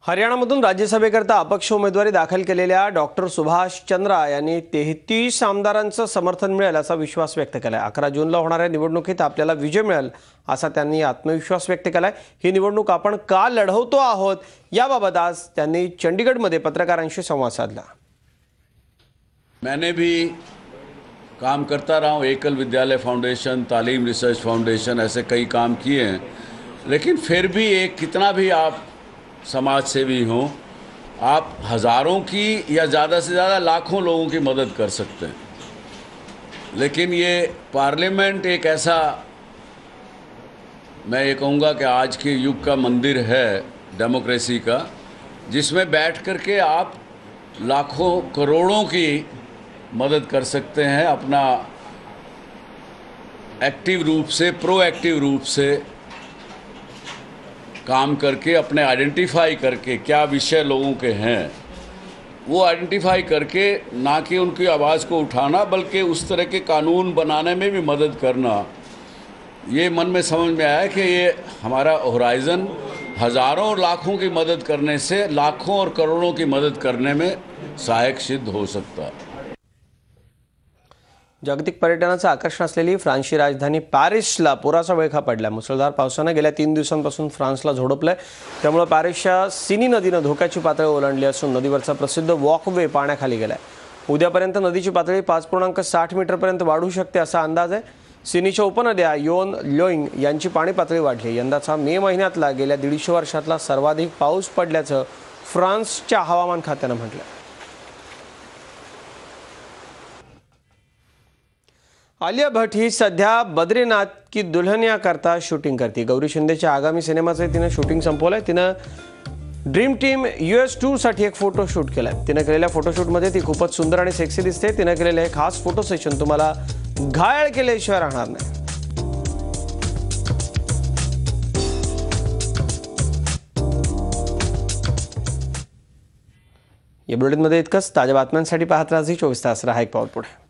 हरियाणामधून राज्यसभेकरता अपक्ष उमेदवारी दाखल केलेल्या डॉक्टर सुभाष चंद्रा यांनी 33 आमदारांचं समर्थन मिळेल असा विश्वास व्यक्त केलाय। 11 जूनला होणाऱ्या निवडणुकीत आपल्याला विजय मिळेल असा त्यांनी आत्मविश्वास व्यक्त केलाय। ही निवडणूक आपण का लढवतो आहोत याबाबत आज त्यांनी चंडीगढ़मध्ये पत्रकारांशी संवाद साधला। मैंने भी काम करता रहा हूँ, एकल विद्यालय फाउंडेशन, तालीम रिसर्च फाउंडेशन, ऐसे कई काम किए हैं, लेकिन फिर भी एक कितना भी आप समाज सेवी हों, आप हज़ारों की या ज़्यादा से ज़्यादा लाखों लोगों की मदद कर सकते हैं। लेकिन ये पार्लियामेंट एक ऐसा, मैं ये कहूँगा कि आज के युग का मंदिर है डेमोक्रेसी का, जिसमें बैठ कर के आप लाखों करोड़ों की मदद कर सकते हैं, अपना एक्टिव रूप से, प्रोएक्टिव रूप से काम करके, अपने आइडेंटिफाई करके क्या विषय लोगों के हैं वो आइडेंटिफाई करके, ना कि उनकी आवाज़ को उठाना बल्कि उस तरह के कानून बनाने में भी मदद करना। ये मन में समझ में आया कि ये हमारा होराइज़न हज़ारों और लाखों की मदद करने से लाखों और करोड़ों की मदद करने में सहायक सिद्ध हो सकता है। जागतिक पर्यटनाचं आकर्षण असलेली फ्रान्सची राजधानी पॅरिसला पुराचा विळखा पडला। मुसळधार पावसाने गेल्या 3 दिवसांपासून फ्रान्सला झोडपलंय। त्यामुळे पॅरिसच्या सिनी नदीने धोक्याची पातळी ओलांडली असून नदीवरचा प्रसिद्ध वॉकवे पाण्याखाली गेलाय। उद्यापर्यंत नदीची पातळी 5.60 मीटरपर्यंत वाढू शकते असा अंदाज आहे। सिनीच्या उपनद्या योन, ल्योइंग यांची पाणी पातळी वाढली। यंदाचा मे महिन्यातला गेल्या 150 वर्षातला सर्वाधिक पाऊस पडल्याचं फ्रान्सच्या हवामान खात्याने म्हटलं। आलिया भट्ट ही सध्या बद्रीनाथ की दुल्हनिया करता शूटिंग करते। गौरी शिंदेच्या आगामी सिनेमाचे तिने शूटिंग संपवलंय। तिने ड्रीम टीम US2 साठी एक फोटो शूट केलाय। तिने केलेल्या फोटोशूटमध्ये ती खूपच सुंदर आणि सेक्सी दिसते। तिने केलेले हे खास फोटो सेशन तुम्हाला घायल केल्याशिवाय राहणार नाही। या बुलेटिनमध्ये इतकंच। ताज्या बातम्यांसाठी पाहत राहा 24 तास। रहा एक पाऊल पुढे।